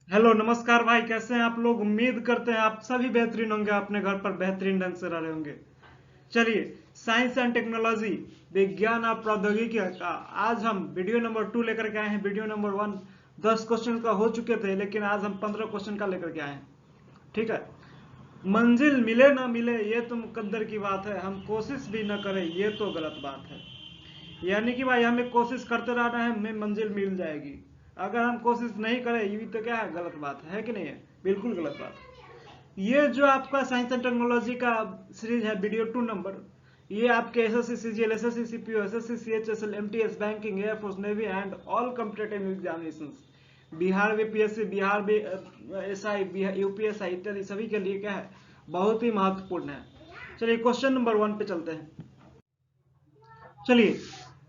Hello नमस्कार भाई, कैसे हैं आप लोग। उम्मीद करते हैं आप सभी बेहतरीन होंगे, अपने घर पर बेहतरीन ढंग से रह रहे होंगे। चलिए, साइंस एंड टेक्नोलॉजी, विज्ञान और प्रौद्योगिकी का आज हम वीडियो नंबर 2 लेकर के आए हैं। वीडियो नंबर 1 10 क्वेश्चन का हो चुके थे, लेकिन आज हम 15 क्वेश्चन का लेकर के आए हैं। ठीक है। मंजिल मिले ना मिले ये तो मुकद्दर की बात है, हम कोशिश भी न करें ये तो गलत बात है। यानी कि भाई हमें कोशिश करते रहना है, हमें मंजिल मिल जाएगी। अगर हम कोशिश नहीं करें ये भी तो क्या है, गलत बात है कि नहीं है। बिल्कुल गलत बात है। ये जो आपका साइंस एंड टेक्नोलॉजी का सीरीज है, वीडियो 2 नंबर, ये आपके SSC CGL, SSC CPO, SSC CHSL, MTS, banking, air force, navy and all competitive examinations, Bihar BPSC, Bihar SI, UPSI इत्यादि सभी के लिए क्या है, बहुत ही महत्वपूर्ण है। चलिए क्वेश्चन नंबर 1 पे चलते हैं। चलिए,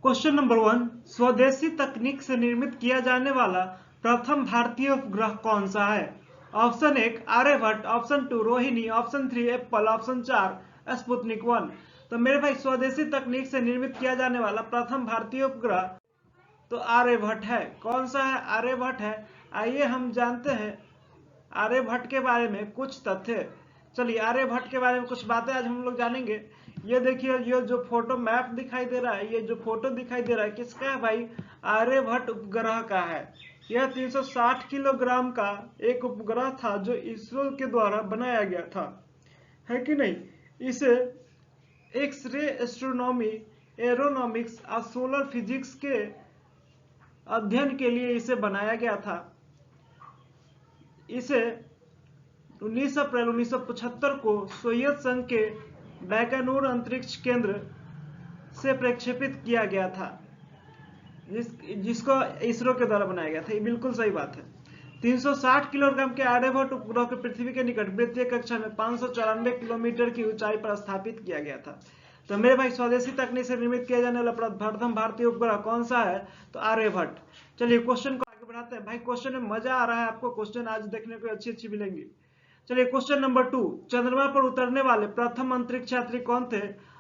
क्वेश्चन नंबर 1, स्वदेशी तकनीक से निर्मित किया जाने वाला प्रथम भारतीय उपग्रह कौन सा है। Option 1 Aryabhata, option 2 Rohini, option 3 Apple, option 4 Sputnik 1। तो मेरे भाई स्वदेशी तकनीक से निर्मित किया जाने वाला प्रथम भारतीय उपग्रह तो आर्यभट्ट है। कौन सा है, आर्यभट्ट है। आइए हम जानते हैं आर्यभट्ट के बारे में कुछ तथ्य। चलिए, आर्यभट्ट के बारे में कुछ बातें आज हम लोग जानेंगे। ये देखिए, ये जो फोटो मैप दिखाई दे रहा है, ये जो फोटो दिखाई दे रहा है किसका है भाई, आर्यभट्ट उपग्रह का है। यह 360 किलोग्राम का एक उपग्रह था जो इसरो के द्वारा बनाया गया था, है कि नहीं। इसे एक्स रे एस्ट्रोनॉमी, एरोनॉमिक्स और सोलर फिजिक्स के अध्ययन के लिए इसे बनाया गया था। इसे 19 अप्रैल 1975 को सोवियत संघ के बैकनूर अंतरिक्ष केंद्र से प्रक्षेपित किया गया था, जिसको इसरो के द्वारा बनाया गया था। ये बिल्कुल सही बात है। 360 किलोग्राम के आर्यभट्ट उपग्रह को पृथ्वी के निकट वृत्तीय कक्षा में 594 किलोमीटर की ऊंचाई पर स्थापित किया गया था। तो मेरे भाई स्वदेशी तकनीक से निर्मित किया जाने वाला प्रथम भारतीय उपग्रह कौन सा है, तो आर्यभट्ट। चलिए क्वेश्चन को आगे बढ़ाते हैं। भाई क्वेश्चन में मजा आ रहा है आपको, क्वेश्चन आज देखने को अच्छी अच्छी मिलेंगी। चलिए क्वेश्चन नंबर 2, चंद्रमा पर उतरने वाले प्रथम अंतरिक्ष यात्री कौन थे।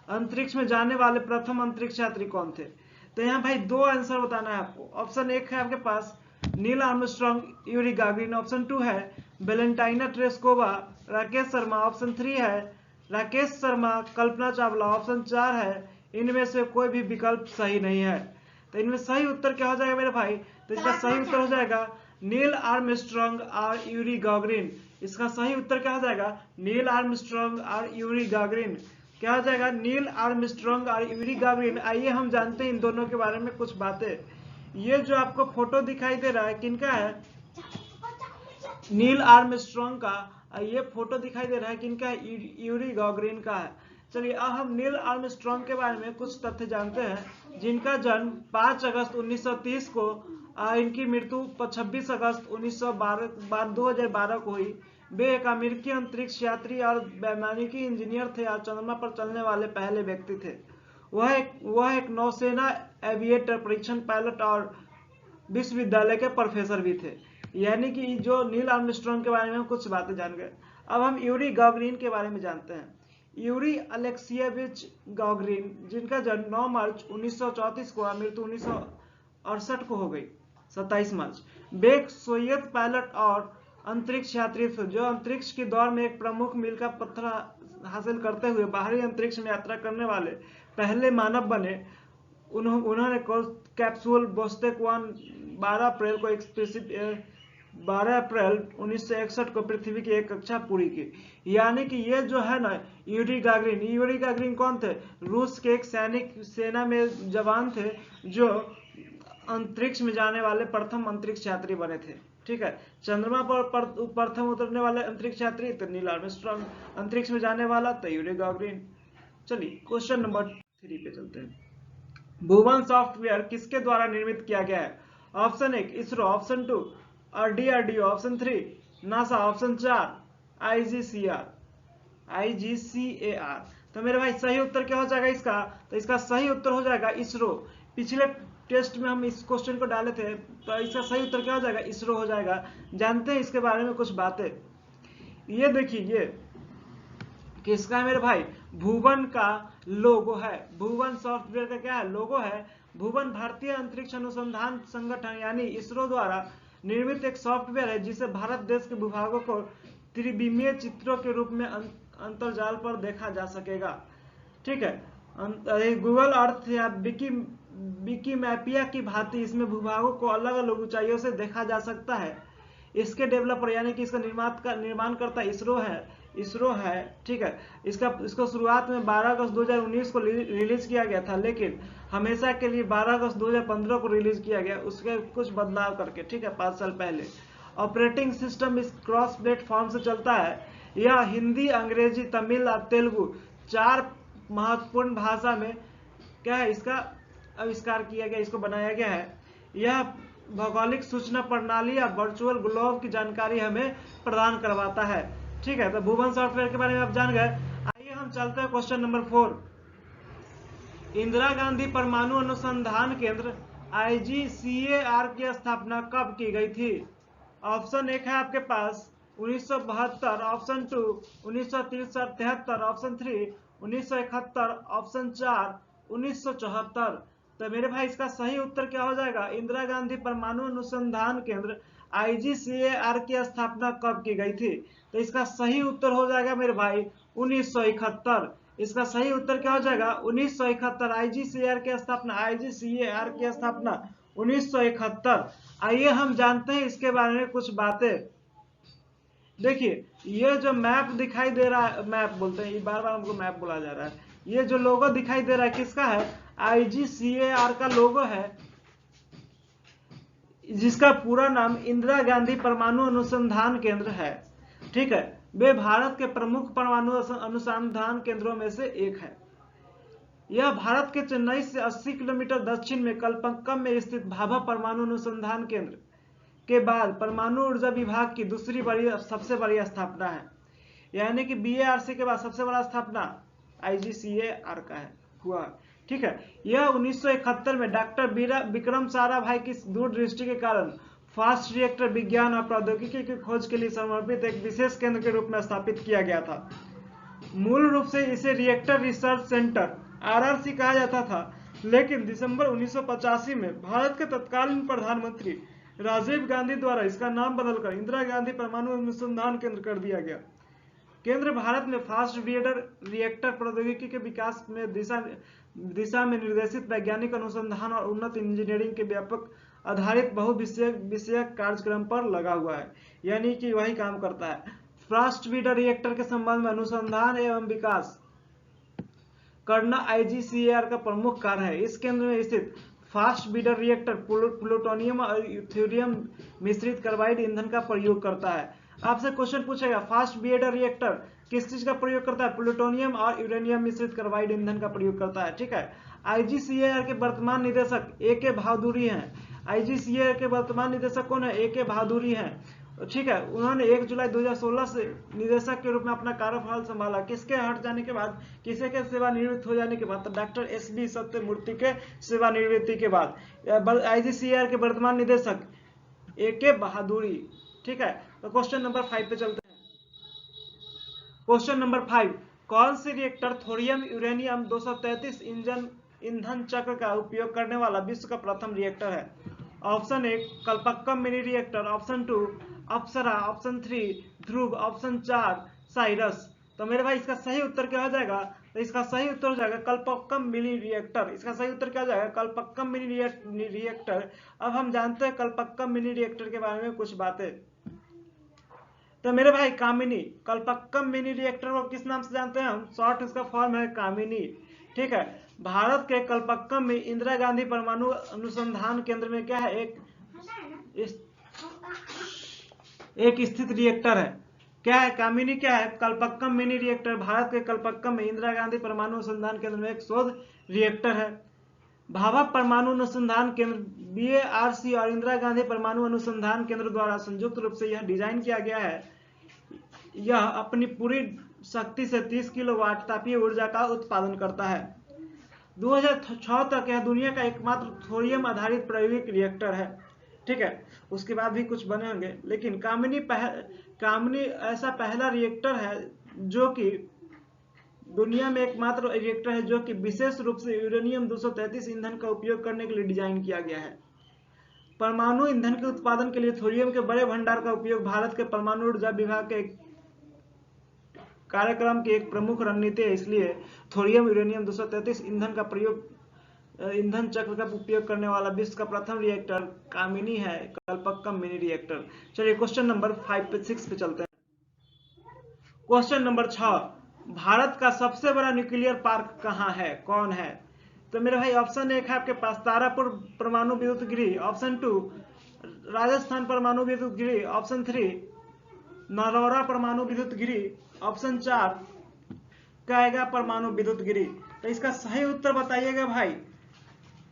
अंतरिक्ष में जाने वाले प्रथम अंतरिक्ष यात्री कौन थे। तो यहाँ भाई दो आंसर बताना है आपको। ऑप्शन 1 है आपके पास Neil Armstrong, Yuri Gagarin. Option 2 है Valentina Tereshkova, Rakesh Sharma. Option 3 है राकेश शर्मा, कल्पना चावला। ऑप्शन 4 है इनमें से कोई भी विकल्प सही नहीं है। तो इनमें सही उत्तर क्या हो जाएगा मेरे भाई, तो इसका सही उत्तर हो जाएगा नील आर्मस्ट्रांग और यूरी गागरिन। इसका सही उत्तर क्या हो जाएगा, नील आर्मस्ट्रांग और यूरी गागरिन। क्या हो जाएगा, नील आर्मस्ट्रांग और यूरी गागरिन। आइए हम जानते हैं इन दोनों के बारे में कुछ बातें। ये जो आपको फोटो दिखाई दे रहा है किनका है, नील आर्मस्ट्रांग का। ये फोटो दिखाई दे रहा है किनका है, यूरी गागरिन का है। चलिए अब हम नील आर्मस्ट्रांग के बारे में कुछ तथ्य जानते हैं। जिनका जन्म 5 अगस्त 1930 को, इनकी मृत्यु 26 अगस्त 2012 को हुई। वे एक अमेरिकी अंतरिक्ष यात्री और वैमानिकी इंजीनियर थे और चंद्रमा पर चलने वाले पहले व्यक्ति थे। वह एक नौसेना एविएटर, परीक्षण पायलट और विश्वविद्यालय के प्रोफेसर भी थे। यानी कि जो नील आर्मस्ट्रांग के बारे में हम कुछ बातें जान गए। अब हम यूरी गागरिन के बारे में जानते हैं। यूरी अलेक्सियेविच गागरिन, जिनका जन्म 9 मार्च 1934 को, मृत्यु 1968 को हो गई 27 मार्च। वे एक सोवियत पायलट और अंतरिक्ष यात्री थे जो अंतरिक्ष की दौड़ में एक प्रमुख मील का पत्थर हासिल करते हुए बाहरी अंतरिक्ष में यात्रा करने वाले पहले मानव बने। उन्होंने कैप्सूल बोस्टेक 1 12 अप्रैल को 1961 को पृथ्वी की एक कक्षा पूरी की। यानी कि ये जो है ना यूरी गागरिन कौन थे, रूस के एक सैनिक सेना में जवान थे जो अंतरिक्ष में जाने वाले प्रथम अंतरिक्ष यात्री बने थे। ठीक है, चंद्रमा पर प्रथम उतरने वाले अंतरिक्ष यात्री तो नील आर्मस्ट्रांग, अंतरिक्ष में जाने वाला तो यूरी गागरिन। चलिए क्वेश्चन नंबर 3 पे चलते हैं। भुवन सॉफ्टवेयर किसके द्वारा निर्मित किया गया है। Option 1 ISRO, option 2 DRDO, option 3 NASA, option 4 आईजीसीएआर। तो मेरे भाई सही उत्तर क्या हो जाएगा इसका, तो इसका सही उत्तर हो जाएगा इसरो। पिछले टेस्ट में हम इस क्वेश्चन को डाले थे, तो इसका सही उत्तर क्या हो जाएगा, इसरो हो जाएगा। जानते हैं इसके बारे में कुछ बातें। ये देखिए, ये किसका है मेरे भाई, भुवन का लोगो है। भुवन सॉफ्टवेयर का क्या है, लोगो है। भुवन भारतीय अंतरिक्ष अनुसंधान संगठन यानी इसरो द्वारा निर्मित एक सॉफ्टवेयर है जिसे भारत देश के भूभागों को त्रिविमीय चित्रों के रूप में अंतर्जाल पर देखा जा सकेगा। ठीक है, गूगल अर्थ या विकीमैपिया की भांति इसमें भूभागों को अलग अलग ऊंचाइयों से देखा जा सकता है। इसके डेवलपर यानी कि इसका निर्माण करता इसरो है। ठीक है, इसको शुरुआत में 12 अगस्त 2019 को रिलीज किया गया था, लेकिन हमेशा के लिए 12 अगस्त 2015 को रिलीज किया गया, उसके कुछ बदलाव करके। ठीक है, 5 साल पहले। ऑपरेटिंग सिस्टम इस क्रॉस प्लेटफॉर्म से चलता है। यह हिंदी, अंग्रेजी, तमिल और तेलुगु 4 महत्वपूर्ण भाषा में क्या है, इसका आविष्कार किया गया, इसको बनाया गया है। यह भौगोलिक सूचना प्रणाली या वर्चुअल ग्लोब की जानकारी हमें प्रदान करवाता है। ठीक है, तो भुवन सॉफ्टवेयर के बारे में आप जान गए। आइए हम चलते हैं क्वेश्चन नंबर 4। इंदिरा गांधी परमाणु अनुसंधान केंद्र IGCAR की स्थापना कब की गई थी? ऑप्शन 1 है आपके पास 1972, ऑप्शन 2 1973, ऑप्शन 3 1971, ऑप्शन 4 1974। तो मेरे भाई इसका सही उत्तर क्या हो जाएगा? इंदिरा गांधी परमाणु अनुसंधान केंद्र IGCAR की स्थापना कब की गई थी? तो इसका सही उत्तर हो जाएगा मेरे भाई 1971। इसका सही उत्तर क्या हो जाएगा? 1971। IGCAR की स्थापना 1971। आइए हम जानते हैं इसके बारे में कुछ बातें। देखिए, ये जो मैप दिखाई दे रहा है, मैप बोलते हैं, बार बार हमको मैप बोला जा रहा है। ये जो लोगो दिखाई दे रहा है किसका है? IGCAR का लोगो है, जिसका पूरा नाम इंदिरा गांधी परमाणु अनुसंधान केंद्र है। ठीक है, वे भारत के प्रमुख परमाणु अनुसंधान केंद्रों में से एक है। यह भारत के चेन्नई से 80 किलोमीटर दक्षिण में कलपक्कम में स्थित भाभा परमाणु अनुसंधान केंद्र के बाद परमाणु ऊर्जा विभाग की दूसरी सबसे बड़ी स्थापना है। यानी कि BARC के बाद सबसे बड़ा स्थापना IGCAR का हुआ। ठीक है, यह 1971 में डॉक्टर विक्रम साराभाई की दूरदृष्टि के कारण फास्ट रिएक्टर विज्ञान और प्रौद्योगिकी की खोज के लिए समर्पित एक विशेष केंद्र के रूप में स्थापित किया गया था। मूल रूप से इसे रिएक्टर रिसर्च सेंटर RRC कहा जाता था, लेकिन दिसंबर 1985 में भारत के तत्कालीन प्रधानमंत्री राजीव गांधी द्वारा इसका नाम बदलकर इंदिरा गांधी परमाणु अनुसंधान केंद्र कर दिया गया। केंद्र भारत में फास्ट रिएक्टर प्रौद्योगिकी के विकास में दिशा में निर्देशित वैज्ञानिक अनुसंधान और उन्नत इंजीनियरिंग के व्यापक आधारित बहुविषयक कार्यक्रम पर लगा हुआ है। यानी कि वही काम करता है। फास्ट ब्रीडर रिएक्टर के संबंध में अनुसंधान एवं विकास करना IGCAR का प्रमुख कार्य है। इस केंद्र में स्थित फास्ट ब्रीडर रिएक्टर प्लूटोनियम और यूरेनियम मिश्रित कार्बाइड ईंधन का प्रयोग करता है। आपसे क्वेश्चन पूछेगा, फास्ट ब्रीडर रिएक्टर किस चीज का प्रयोग करता है? प्लूटोनियम और यूरेनियम मिश्रित कार्बाइड ईंधन का प्रयोग करता है। ठीक है, IGCAR के वर्तमान निदेशक AK भादुरी हैं। IGCAR के वर्तमान निदेशक कौन है? AK भादुरी हैं। ठीक है, उन्होंने 1 जुलाई 2016 से निदेशक के रूप में अपना कार्यभार संभाला। किसके हट जाने के बाद? किसी के सेवानिवृत्त हो जाने के बाद? तो डॉक्टर SB सत्यमूर्ति के सेवानिवृत्ति के बाद। IGCAR के वर्तमान निदेशक AK भादुरी। ठीक है, तो क्वेश्चन नंबर 5 पे चलते हैं। क्वेश्चन नंबर 5, कौन सी रिएक्टर थोरियम यूरेनियम 233 ईंधन चक्र का उपयोग करने वाला विश्व का प्रथम रिएक्टर है? Option 1 Kalpakkam mini reactor, option 2 अप्सरा, ऑप्शन 3 ध्रुव, ऑप्शन 4 साइरस। तो मेरे भाई इसका सही उत्तर क्या हो जाएगा? तो इसका सही उत्तर हो जाएगा कलपक्कम मिनी रिएक्टर। इसका सही उत्तर क्या हो जाएगा? Kalpakkam mini reactor. अब हम जानते हैं कलपक्कम मिनी रिएक्टर के बारे में कुछ बातें। तो मेरे भाई कामिनी, कलपक्कम मिनी रिएक्टर को किस नाम से जानते हैं हम? शॉर्ट इसका फॉर्म है कामिनी। ठीक है, भारत के कलपक्कम में इंदिरा गांधी परमाणु अनुसंधान केंद्र में क्या है? एक स्थित रिएक्टर है। क्या है? कामिनी क्या है? Kalpakkam mini reactor. भारत के कलपक्कम में इंदिरा गांधी परमाणु अनुसंधान केंद्र में एक शोध रिएक्टर है। भाभा परमाणु अनुसंधान केंद्र BARC और इंदिरा गांधी परमाणु अनुसंधान केंद्र द्वारा संयुक्त रूप से यह डिजाइन किया गया है। यह अपनी पूरी शक्ति से 30 किलोवाट तापीय ऊर्जा का उत्पादन करता है। 2006 तक यह दुनिया का एकमात्र थोरियम आधारित प्रायोगिक रिएक्टर है। ठीक है, उसके बाद भी कुछ बने होंगे, लेकिन कामिनी ऐसा पहला रिएक्टर है जो कि दुनिया में एकमात्र रिएक्टर है जो कि विशेष रूप से यूरेनियम 233 ईंधन का उपयोग करने के लिए डिजाइन किया गया है। परमाणु ईंधन के उत्पादन के लिए थोरियम के बड़े भंडार का उपयोग भारत के परमाणु ऊर्जा विभाग के कार्यक्रम की एक प्रमुख रणनीति है। इसलिए थोरियम यूरेनियम 233 ईंधन का प्रयोग ईंधन चक्र का उपयोग करने वाला विश्व का प्रथम रिएक्टर कामिनी है, कल्पक्कम मिनी रिएक्टर। चलिए क्वेश्चन नंबर 6 पे चलते हैं। क्वेश्चन नंबर 6, भारत का सबसे बड़ा न्यूक्लियर पार्क कहाँ है, कौन है? तो मेरे भाई ऑप्शन 1 है आपके पास तारापुर परमाणु विद्युत गृह, ऑप्शन 2 राजस्थान परमाणु विद्युत गृह, ऑप्शन 3 नरौरा परमाणु विद्युत गृह, ऑप्शन 4 कायगा परमाणु विद्युत गृह। तो इसका सही उत्तर बताइएगा भाई।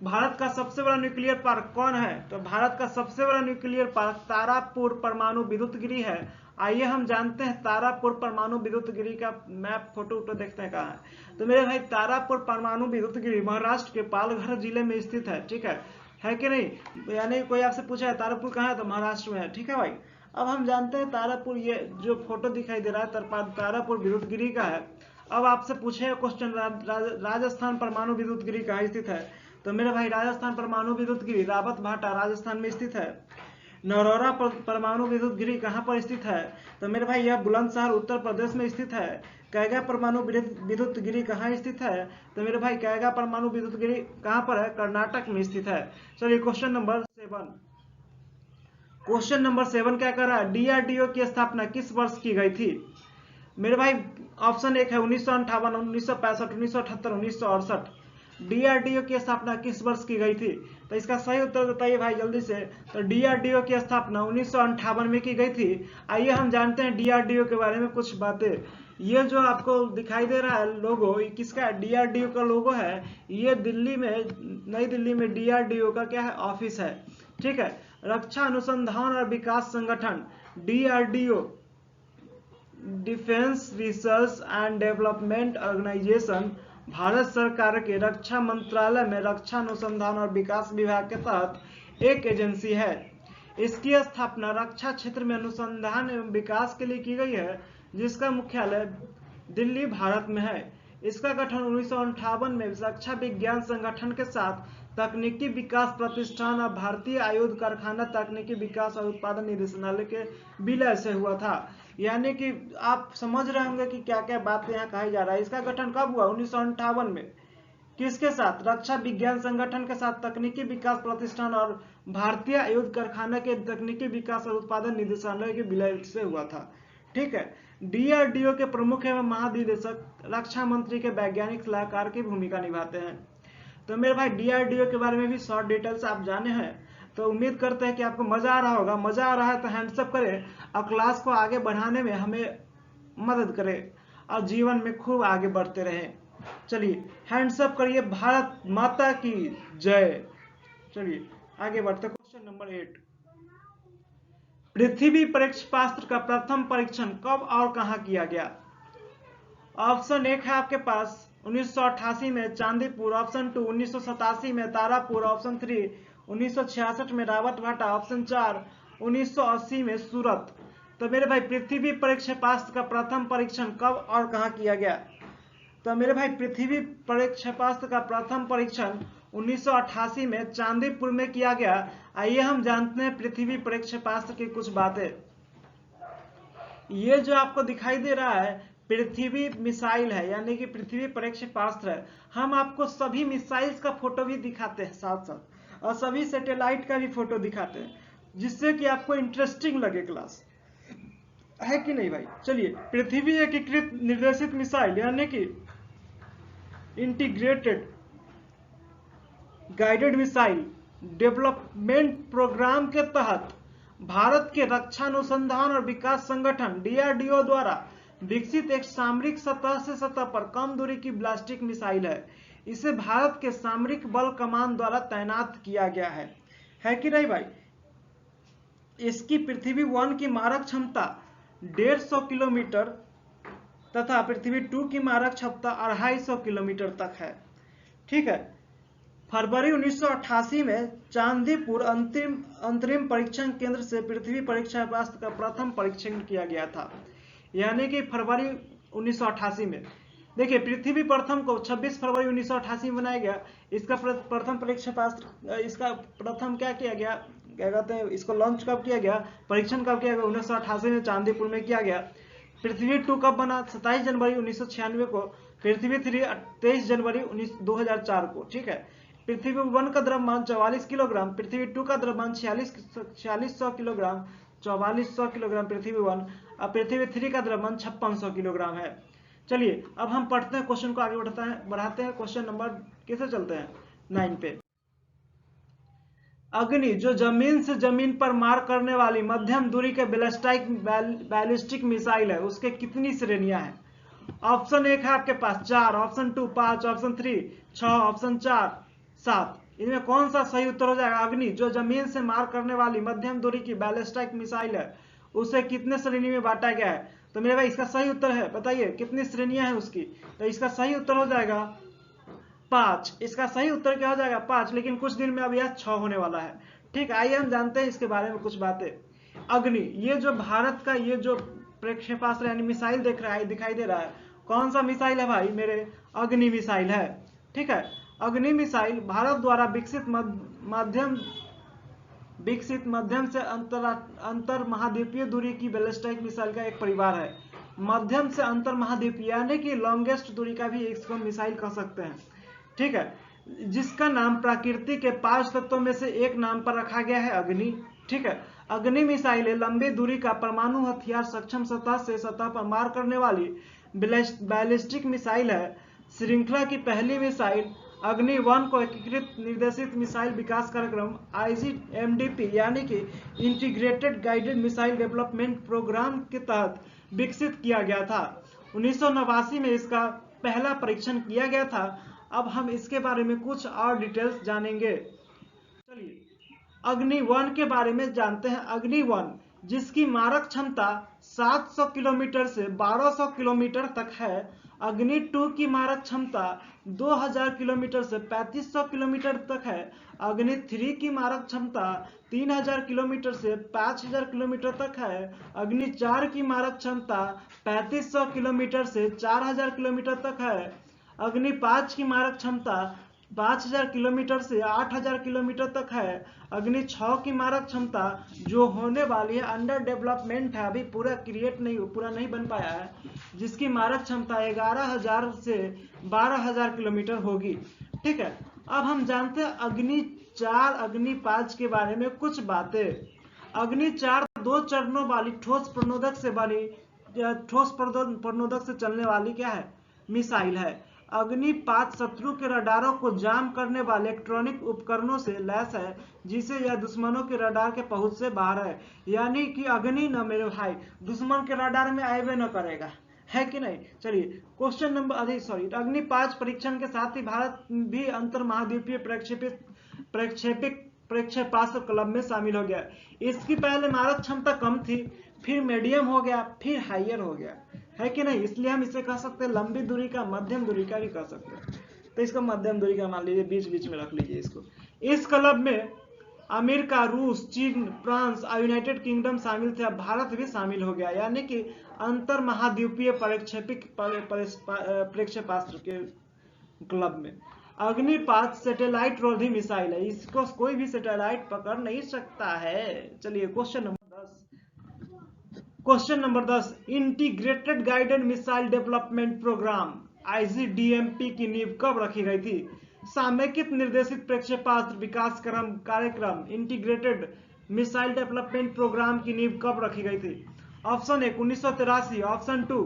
भारत का सबसे बड़ा न्यूक्लियर पार्क कौन है? तो भारत का सबसे बड़ा न्यूक्लियर पार्क तारापुर परमाणु विद्युत गृह है। आइए हम जानते हैं तारापुर परमाणु विद्युत गृह का मैप, फोटो देखते हैं कहाँ है। तो मेरे भाई तारापुर परमाणु विद्युत गृह महाराष्ट्र के पालघर जिले में स्थित है, ठीक है कि नहीं? यानी कोई आपसे पूछा है तारापुर कहाँ है, तो महाराष्ट्र में है, ठीक है भाई। अब हम जानते हैं तारापुर, ये जो फोटो दिखाई दे रहा है तारापुर विद्युत गृह का है। अब आपसे पूछे क्वेश्चन राजस्थान परमाणु विद्युत गृह कहाँ स्थित है? तो मेरे भाई राजस्थान परमाणु विद्युत गृह रावत भाटा राजस्थान में स्थित है। नरौरा परमाणु विद्युत गृह कहाँ पर स्थित है? तो मेरे भाई यह बुलंदशहर उत्तर प्रदेश में स्थित है। कैगा परमाणु विद्युत गृह कहाँ स्थित है? तो मेरे भाई कैगा परमाणु विद्युत गृह कहाँ पर है? कर्नाटक में स्थित है। चलिए क्वेश्चन नंबर 7। क्वेश्चन नंबर 7 क्या कर रहा है? डीआरडीओ की स्थापना किस वर्ष की गई थी? मेरे भाई ऑप्शन 1 है 1958, 1965, 1978, 1968। डीआरडीओ की स्थापना किस वर्ष की गई थी? तो इसका सही उत्तर बताइए भाई जल्दी से। तो डीआरडीओ की स्थापना 1958 में की गई थी। आइए हम जानते हैं डीआरडीओ के बारे में कुछ बातें। ये जो आपको दिखाई दे रहा है लोगो, ये किसका? डीआरडीओ का लोगो है। ये दिल्ली में, नई दिल्ली में डीआरडीओ का क्या है? ऑफिस है, ठीक है। रक्षा अनुसंधान और विकास संगठन DRDO, defence research and development organisation, Bharat सरकार के रक्षा मंत्रालय में रक्षा अनुसंधान और विकास विभाग के तहत एक एजेंसी है। इसकी स्थापना रक्षा क्षेत्र में अनुसंधान एवं विकास के लिए की गई है, जिसका मुख्यालय दिल्ली भारत में है। इसका गठन 1958 में रक्षा विज्ञान संगठन के साथ तकनीकी विकास प्रतिष्ठान और भारतीय आयुध कारखाना तकनीकी विकास और उत्पादन निदेशालय के विलय से हुआ था। यानी कि आप समझ रहे होंगे कि क्या क्या बात यहाँ कही जा रहा है। इसका गठन कब हुआ? 1958 में। किसके साथ? रक्षा विज्ञान संगठन के साथ तकनीकी विकास प्रतिष्ठान और भारतीय आयुध कारखाना के तकनीकी विकास और उत्पादन निदेशालय के विलय से हुआ था, ठीक है। डीआरडीओ के प्रमुख एवं महानिदेशक रक्षा मंत्री के वैज्ञानिक सलाहकार की भूमिका निभाते हैं। तो मेरे भाई डीआरडीओ के बारे में भी शॉर्ट डिटेल्स आप जाने हैं। तो उम्मीद करते हैं कि आपको मजा आ रहा होगा। मजा आ रहा है तो हैंड्स अप करें और क्लास को आगे बढ़ाने में हमें मदद करें और जीवन में खूब आगे बढ़ते रहें। चलिए हैंड्स अप करिए। भारत माता की जय। चलिए आगे बढ़ते। क्वेश्चन नंबर 8, पृथ्वी प्रक्षेपास्त्र का प्रथम परीक्षण कब और कहां किया गया? ऑप्शन 1 है आपके पास 1988 में चांदीपुर, ऑप्शन 2 1987 में तारापुर, ऑप्शन 3 1966 में रावत भाटा, ऑप्शन 4 1980 में सूरत। तो मेरे भाई पृथ्वी प्रक्षेपास्त्र का प्रथम परीक्षण कब और कहां किया गया? तो मेरे भाई पृथ्वी प्रक्षेपास्त्र का प्रथम परीक्षण 1988 में चांदीपुर में किया गया। आइए हम जानते हैं पृथ्वी प्रक्षेपास्त्र की कुछ बातें। ये जो आपको दिखाई दे रहा है पृथ्वी मिसाइल है, यानी कि पृथ्वी प्रक्षेपास्त्र है। हम आपको सभी मिसाइल्स का फोटो भी दिखाते हैं साथ साथ, और सभी सैटेलाइट का भी फोटो दिखाते हैं, जिससे कि आपको इंटरेस्टिंग लगे क्लास, है कि नहीं भाई? चलिए, पृथ्वी एकीकृत निर्देशित मिसाइल यानी कि integrated guided missile development programme के तहत भारत के रक्षा अनुसंधान और विकास संगठन डीआरडीओ द्वारा विकसित एक सामरिक सतह से सतह पर कम दूरी की बैलिस्टिक मिसाइल है। इसे भारत के सामरिक बल कमान द्वारा तैनात किया गया है कि नहीं भाई? इसकी पृथ्वी 1 की मारक क्षमता 150 किलोमीटर तथा पृथ्वी 2 की मारक क्षमता 250 किलोमीटर तक है, ठीक है। फरवरी 1988 में चांदीपुर अंतरिम परीक्षण केंद्र से पृथ्वी प्रक्षेपास्त्र का प्रथम परीक्षण किया गया था, यानी कि फरवरी 1988 में। देखिए पृथ्वी प्रथम को 26 फरवरी 1988 में बनाया गया। इसका प्रथम प्रक्षेपास्त्र, इसका प्रथम क्या किया गया? क्या कहते हैं इसको लॉन्च कब किया गया, परीक्षण कब किया गया, 1988 में चांदीपुर में किया गया। पृथ्वी 2 कब बना, 27 जनवरी 1996 को। पृथ्वी 3 23 जनवरी 2004 को। ठीक है। पृथ्वी 1 का द्रव्यमान 44 किलोग्राम, पृथ्वी 2 का द्रव्यमान 4600 किलोग्राम, 4400 किलोग्राम पृथ्वी 1, और पृथ्वी 3 का द्रव्यमान 5600 किलोग्राम है। चलिए अब हम पढ़ते हैं, क्वेश्चन को आगे बढ़ाते हैं। क्वेश्चन नंबर कैसे चलते हैं 9 पे। अग्नि जो जमीन से जमीन पर मार करने वाली मध्यम दूरी के बैलिस्टिक मिसाइल है, उसके कितनी श्रेणियां हैं? ऑप्शन 1 है आपके पास 4, ऑप्शन 2 5, ऑप्शन 3 6, ऑप्शन 4 7। इनमें कौन सा सही उत्तर हो जाएगा? अग्नि जो जमीन से मार करने वाली मध्यम दूरी की बैलिस्टिक मिसाइल है, उसे कितने श्रेणी में बांटा गया है? तो मेरे भाई इसका सही उत्तर है, बताइए कितनी श्रेणियां हैं उसकी? तो इसका सही उत्तर हो जाएगा 5। इसका सही उत्तर क्या हो जाएगा? 5। लेकिन कुछ दिन में अब यह 6 होने वाला है। ठीक, आइए हम जानते हैं इसके बारे में कुछ बातें। अग्नि, ये जो भारत का ये जो प्रक्षेपास्त्र यानी मिसाइल दिखाई दे रहा है, कौन सा मिसाइल है भाई मेरे? अग्नि मिसाइल है। ठीक है। अग्नि मिसाइल भारत द्वारा विकसित मध्यम से अंतर महाद्वीपीय दूरी की बैलिस्टिक मिसाइल का एक परिवार है। मध्यम से अंतर महाद्वीपीय यानी कि लॉन्गेस्ट दूरी का भी इसको मिसाइल कह सकते हैं। ठीक है, जिसका नाम प्रकृति के 5 तत्वों में से एक नाम पर रखा गया है, अग्नि। ठीक है। अग्नि मिसाइल लंबी दूरी का परमाणु हथियार सक्षम सतह से सतह पर मार करने वाली बैलिस्टिक मिसाइल है। श्रृंखला की पहली मिसाइल अग्नि 1 को एकीकृत निर्देशित मिसाइल विकास कार्यक्रम IGMDP यानी कि integrated guided missile development programme के तहत विकसित किया गया था। 1989 में इसका पहला परीक्षण किया गया था। अब हम इसके बारे में कुछ और डिटेल्स जानेंगे। चलिए अग्नि 1 के बारे में जानते हैं। अग्नि 1 जिसकी मारक क्षमता 700 किलोमीटर से 1200 किलोमीटर तक है। अग्नि 2 की मारक क्षमता 2000 किलोमीटर से 3500 किलोमीटर तक है। अग्नि 3 की मारक क्षमता 3000 किलोमीटर से 5000 किलोमीटर तक है। अग्नि 4 की मारक क्षमता 3500 किलोमीटर से 4000 किलोमीटर तक है। अग्नि 5 की मारक क्षमता 5000 किलोमीटर से 8000 किलोमीटर तक है। अग्नि 6 की मारक क्षमता जो होने वाली है, अंडर डेवलपमेंट है, अभी पूरा नहीं बन पाया है, जिसकी मारक क्षमता 11000 से 12000 किलोमीटर होगी। ठीक है। अब हम जानते हैं अग्नि 4 अग्नि 5 के बारे में कुछ बातें। अग्नि 4 2 चरणों वाली ठोस प्रणोदक से चलने वाली क्या है? मिसाइल है। अग्नि 5 शत्रु के रडारों को जाम करने वाले इलेक्ट्रॉनिक उपकरणों से लैस है, जिसे यह दुश्मनों के रडार के पहुंच से बाहर है। यानी कि अग्नि न मेरे भाई दुश्मन के रडार में आएबे न करेगा, है कि नहीं? चलिए क्वेश्चन नंबर अग्नि 5 परीक्षण के साथ ही भारत भी अंतर महाद्वीपीय प्रक्षेपास्त्र क्लब में शामिल हो गया। इसकी पहले मारक क्षमता कम थी, फिर मीडियम हो गया, फिर हाइयर हो गया, है कि नहीं? इसलिए हम इसे कह सकते हैं लंबी दूरी का, मध्यम दूरी का भी कह सकते हैं। तो इसको मध्यम दूरी का मान लीजिए, बीच बीच में रख लीजिए इसको। इस क्लब में अमेरिका, रूस, चीन, फ्रांस और यूनाइटेड किंगडम शामिल थे। अब भारत भी शामिल हो गया, यानी कि अंतर महाद्वीपीय प्रक्षेपास्त्र के क्लब में। अग्नि 5 सैटेलाइट रोधी मिसाइल है, इसको कोई भी सैटेलाइट पकड़ नहीं सकता है। चलिए question number 10 integrated guided missile development programme IGDMP की नींव कब रखी गई थी? सामयिक निर्देशित प्रक्षेपास्त्र विकास कार्यक्रम इंटीग्रेटेड मिसाइल डेवलपमेंट प्रोग्राम की नींव कब रखी गई थी? Option 1 1983, option 2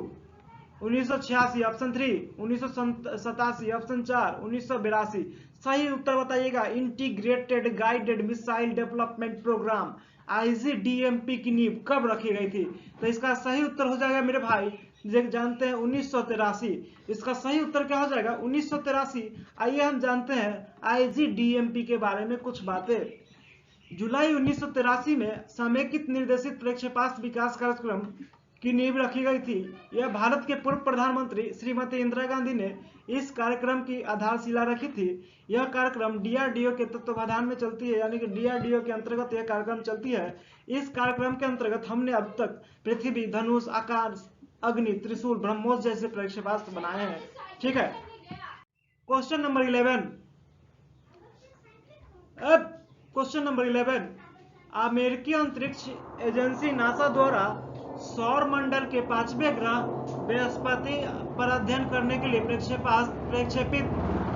1986, option 3 1987, option 4 1982। सही उत्तर बताइएगा। Integrated guided missile development programme IGDMP की नींव कब रखी गई थी? तो इसका सही उत्तर हो जाएगा मेरे भाई, जानते हैं 1983। इसका सही उत्तर क्या हो जाएगा? 1983। आइए हम जानते हैं IGDMP के बारे में कुछ बातें। जुलाई 1983 में समेकित निर्देशित प्रक्षेपास्त्र विकास कार्यक्रम की नींव रखी गई थी। यह भारत के पूर्व प्रधानमंत्री श्रीमती इंदिरा गांधी ने इस कार्यक्रम की आधारशिला रखी थी। यह कार्यक्रम DRDO के तत्वावधान में चलती है, यानी कि DRDO के अंतर्गत यह कार्यक्रम चलती है। इस कार्यक्रम के अंतर्गत हमने अब तक पृथ्वी, धनुष, आकाश, अग्नि, त्रिशूल, ब्रह्मोस जैसे प्रक्षेपास्त्र बनाए हैं। ठीक है। Question number 11। अब क्वेश्चन नंबर 11 अमेरिकी अंतरिक्ष एजेंसी नासा द्वारा सौर मंडल के 5वें ग्रह बृहस्पति पर अध्ययन करने के लिए प्रक्षेपित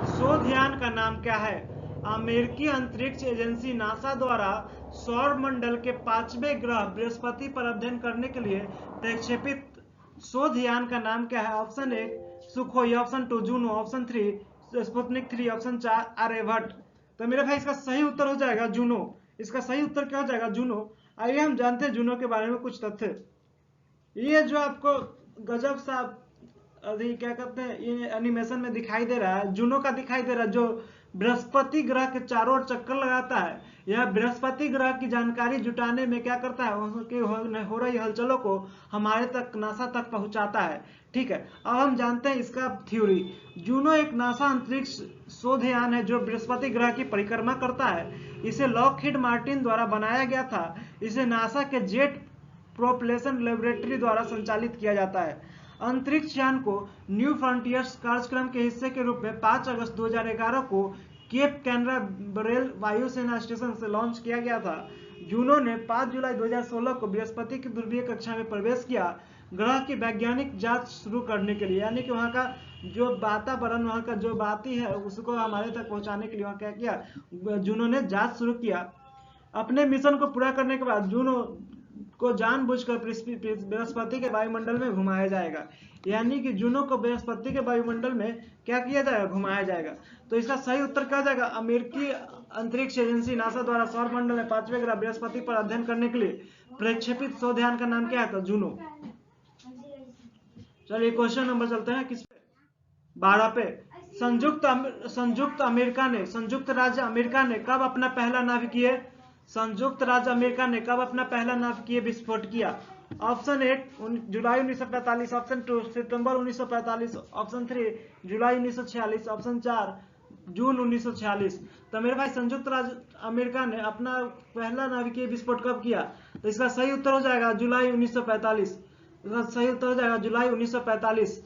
शोधयान का नाम क्या है? अमेरिकी अंतरिक्ष एजेंसी नासा द्वारा सौर मंडल के 5वें ग्रह बृहस्पति पर अध्ययन करने के लिए प्रक्षेपित शोधयान का नाम क्या है? Option 1 Sukhoi, option 2 Juno, option 3 Sputnik 3, option 4 Aryabhata. तो मेरे भाई इसका सही उत्तर हो जाएगा जूनो। इसका सही उत्तर क्या हो जाएगा? जूनो। आइए हम जानते हैं जूनो के बारे में कुछ तथ्य। ये जो आपको गजब सा अभी क्या कहते हैं ये एनिमेशन में दिखाई दे रहा है, जूनो का दिखाई दे रहा है, जो बृहस्पति ग्रह के चारों ओर चक्कर लगाता है। यह बृहस्पति ग्रह की जानकारी जुटाने में क्या करता है, उसकी हो रही हलचलों को हमारे तक नासा तक पहुंचाता है। ठीक है, अब हम जानते हैं इसका थ्योरी। जूनो एक नासा अंतरिक्ष शोधयान है जो बृहस्पति ग्रह की परिक्रमा करता है। इसे लॉकहीड मार्टिन द्वारा बनाया गया था। इसे नासा के जेट प्रोपल्शन लेबोरेटरी द्वारा संचालित किया जाता है। अंतरिक्ष यान को न्यू फ्रंटियर्स कार्यक्रम के हिस्से के रूप में 5 अगस्त 2011 को केप कैनबरेल वायुसेना स्टेशन से लॉन्च किया गया था। जूनो ने 5 जुलाई 2016 को बृहस्पति की ध्रुवीय कक्षा में प्रवेश किया ग्रह की वैज्ञानिक जांच शुरू करने के लिए, यानी कि वहां का जो वातावरण, वहां का जो बाती है उसको हमारे तक पहुंचाने के लिए वहां क्या किया, जूनो ने जांच शुरू किया। अपने मिशन को पूरा करने के बाद जूनो को जानबूझकर बृहस्पति के वायुमंडल में घुमाया जाएगा, यानी कि जूनो को बृहस्पति के वायुमंडल में क्या किया जाएगा, घुमाया जाएगा। तो इसका सही उत्तर क्या जाएगा? अमेरिकी अंतरिक्ष एजेंसी नासा द्वारा सौर मंडल में 5वें ग्रह बृहस्पति पर अध्ययन करने के लिए प्रक्षेपित शोधयान का नाम क्या है? जूनो। चलिए क्वेश्चन नंबर चलते हैं किस पे? 12 पे। संयुक्त राज्य अमेरिका ने कब अपना पहला नाभिकीय विस्फोट किया? ऑप्शन 1 जुलाई 1945, ऑप्शन 2 सितंबर 1945, ऑप्शन 3 जुलाई 1946, ऑप्शन 4 जून 1946। तो मेरे भाई संयुक्त राज्य अमेरिका ने अपना पहला नाभिकीय विस्फोट कब किया? तो इसका सही उत्तर हो जाएगा जुलाई 1945। इसका सही उत्तर हो जाएगा जुलाई 1945।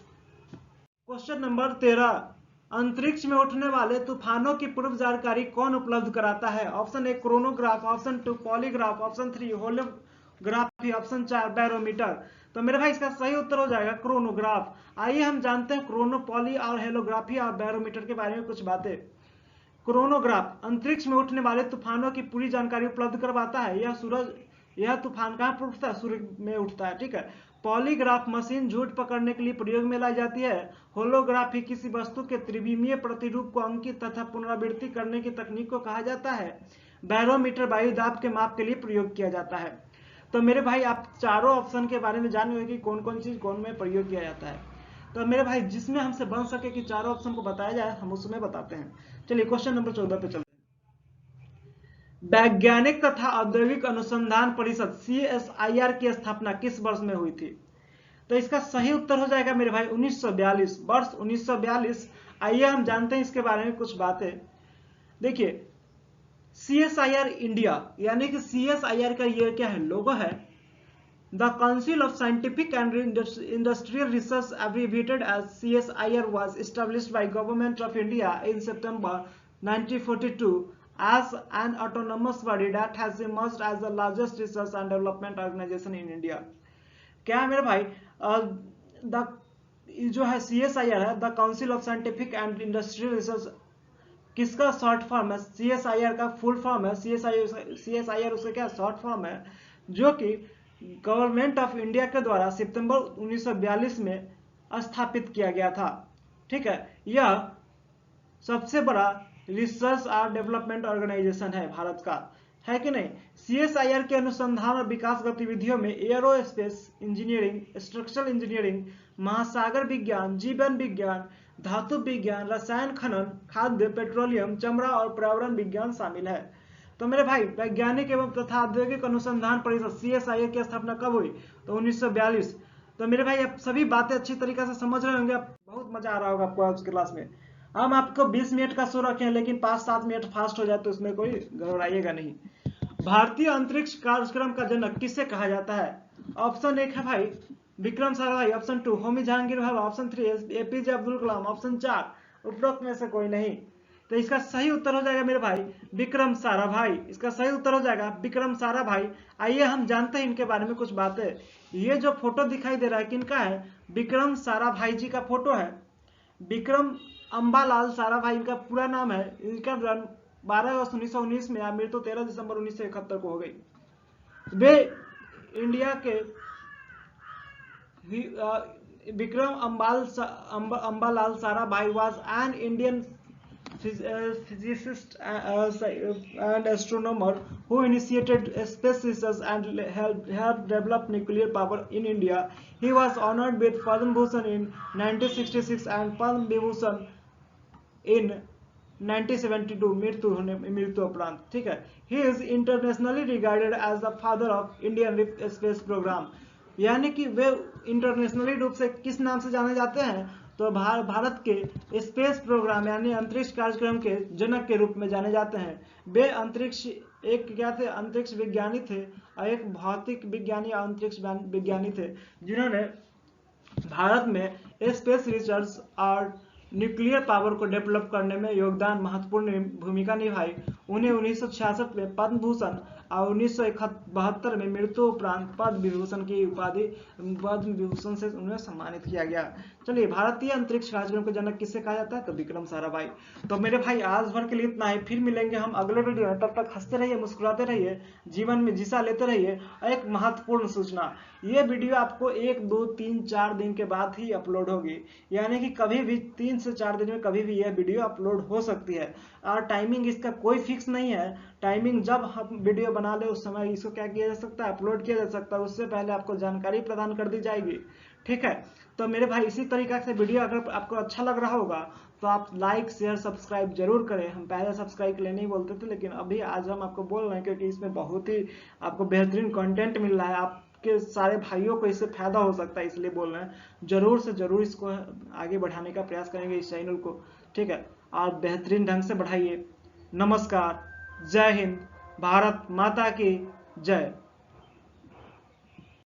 Question number 13। अंतरिक्ष में उठने वाले तूफानों की पूर्व जानकारी कौन उपलब्ध कराता है? Option 1 chronograph, option 2 polygraph, option 3 holography, option 4 barometer. तो मेरे भाई इसका सही उत्तर हो जाएगा क्रोनोग्राफ। आइए हम जानते हैं क्रोनो, पॉली और हेलोग्राफी और बैरोमीटर के बारे में कुछ बातें। क्रोनोग्राफ अंतरिक्ष में उठने वाले तूफानों की पूरी जानकारी उपलब्ध करवाता है। यह तूफान कहाँ पर उठता है? सूर्य में उठता है। ठीक है। पॉलीग्राफ मशीन झूठ पकड़ने के लिए प्रयोग में लाई जाती है। होलोग्राफी किसी वस्तु के त्रिविमीय प्रतिरूप को अंकित तथा पुनरावृत्ति करने की तकनीक को कहा जाता है। बैरोमीटर वायु दाब के माप के लिए प्रयोग किया जाता है। तो मेरे भाई आप चारों ऑप्शन के बारे में जान गए कि कौन कौन चीज कौन में प्रयोग किया जाता है। तो मेरे भाई जिसमें हमसे बन सके कि चारों ऑप्शन को बताया जाए हम उसमें बताते हैं। चलिए क्वेश्चन नंबर 14 पे चलते हैं। वैज्ञानिक तथा औद्योगिक अनुसंधान परिषद CSIR की स्थापना किस वर्ष में हुई थी? तो इसका सही उत्तर हो जाएगा मेरे भाई 1942, वर्ष 1942। आइए हम जानते हैं इसके बारे में कुछ बातें। देखिए CSIR इंडिया, यानी कि CSIR का ये क्या है, लोगो है। The council of scientific and industrial research abbreviated as CSIR was established by Government of India in September 1942 as an autonomous body that has emerged as the largest research and development organization in India। क्या है मेरे भाई, जो है CSIR है, the council of scientific and industrial research, किसका short form है? CSIR का फुल फॉर्म है। CSIR उसका क्या शॉर्ट फॉर्म है, जो कि गवर्नमेंट ऑफ इंडिया के द्वारा सितंबर 1942 में स्थापित किया गया था। ठीक है, यह सबसे बड़ा रिसर्च और डेवलपमेंट ऑर्गेनाइजेशन है भारत का, है कि नहीं। CSIR के अनुसंधान और विकास गतिविधियों में एयरोस्पेस इंजीनियरिंग, स्ट्रक्चरल इंजीनियरिंग, महासागर विज्ञान, जीवन विज्ञान, धातु विज्ञान, रसायन खनन, खाद्य, पेट्रोलियम, चमड़ा और पर्यावरण विज्ञान शामिल है। तो मेरे भाई वैज्ञानिक एवं तथा औद्योगिक अनुसंधान परिषद CSIR की स्थापना कब हुई? तो 1942। तो मेरे भाई आप सभी बातें अच्छी तरीके से समझ रहे होंगे, बहुत मजा आ रहा होगा आपको आज क्लास में। हम आपको 20 मिनट का शो रखे हैं, लेकिन 5-7 मिनट फास्ट हो जाए तो उसमें कोई घबराइएगा नहीं। भारतीय अंतरिक्ष कार्यक्रम का जनक किसे कहा जाता है? ऑप्शन 1 है भाई Vikram Sarabhai, option 2 Homi Jehangir Bhabha, option 3 APJ Abdul Kalam, option 4 उपरोक्त में से कोई नहीं। तो इसका सही उत्तर हो जाएगा मेरे भाई विक्रम साराभाई। इसका सही उत्तर हो जाएगा विक्रम साराभाई। आइए हम जानते हैं इनके बारे में कुछ बातें। ये जो फोटो दिखाई दे रहा है किनका है? विक्रम साराभाई जी का फोटो है। विक्रम अंबालाल साराभाई इनका पूरा नाम है। इनका जन्म 12 अगस्त 1919 में या मृत्यु 13 दिसंबर 1971 को हो गई। वे इंडिया के Vikram Ambalal Sarabhai was an Indian physicist and astronomer who initiated space research and helped develop nuclear power in India. He was honored with Padma Bhushan in 1966 and Padma Vibhushan in 1972 मृत्यु उपरांत। ठीक है। He is internationally regarded as the father of Indian space programme, यानी कि वे internationally रूप से किस नाम से जाने जाते हैं? तो भारत के स्पेस प्रोग्राम यानी अंतरिक्ष कार्यक्रम के जनक के रूप में जाने जाते हैं। वे अंतरिक्ष एक क्या थे? अंतरिक्ष विज्ञानी थे और एक भौतिक विज्ञानी और अंतरिक्ष विज्ञानी थे जिन्होंने भारत में स्पेस रिसर्च और न्यूक्लियर पावर को डेवलप करने में योगदान महत्वपूर्ण भूमिका निभाई। उन्हें 1966 में पद्म भूषण और 1972 में मृत्यु उपरांत पद्म विभूषण की उपाधि पद्म विभूषण से उन्हें सम्मानित किया गया। चलिए, भारतीय अंतरिक्ष कार्यक्रम के जनक किससे कहा जाता है? तो विक्रम साराभाई। तो मेरे भाई आज भर के लिए इतना ही, फिर मिलेंगे हम अगले वीडियो में। तब तक हंसते रहिए, मुस्कुराते रहिए, जीवन में जिसा लेते रहिए। एक महत्वपूर्ण सूचना, ये वीडियो आपको 1, 2, 3, 4 दिन के बाद ही अपलोड होगी, यानी कि कभी भी 3 से 4 दिन में कभी भी यह वीडियो अपलोड हो सकती है। और टाइमिंग इसका कोई फिक्स नहीं है। टाइमिंग जब हम वीडियो बना ले उस समय इसको क्या किया जा सकता है? अपलोड किया जा सकता है। उससे पहले आपको जानकारी प्रदान कर दी जाएगी। ठीक है। तो मेरे भाई इसी तरीके से वीडियो अगर आपको अच्छा लग रहा होगा तो आप लाइक शेयर सब्सक्राइब जरूर करें। हम पहले सब्सक्राइब लेने ही बोलते थे, लेकिन अभी आज हम आपको बोल रहे हैं क्योंकि इसमें बहुत ही आपको बेहतरीन कंटेंट मिल रहा है। आपके सारे भाइयों को इससे फायदा हो सकता है, इसलिए बोल रहे हैं। जरूर से जरूर इसको आगे बढ़ाने का प्रयास करेंगे इस चैनल को। ठीक है। आप बेहतरीन ढंग से बढ़ाइए। नमस्कार, जय हिंद, भारत माता की जय।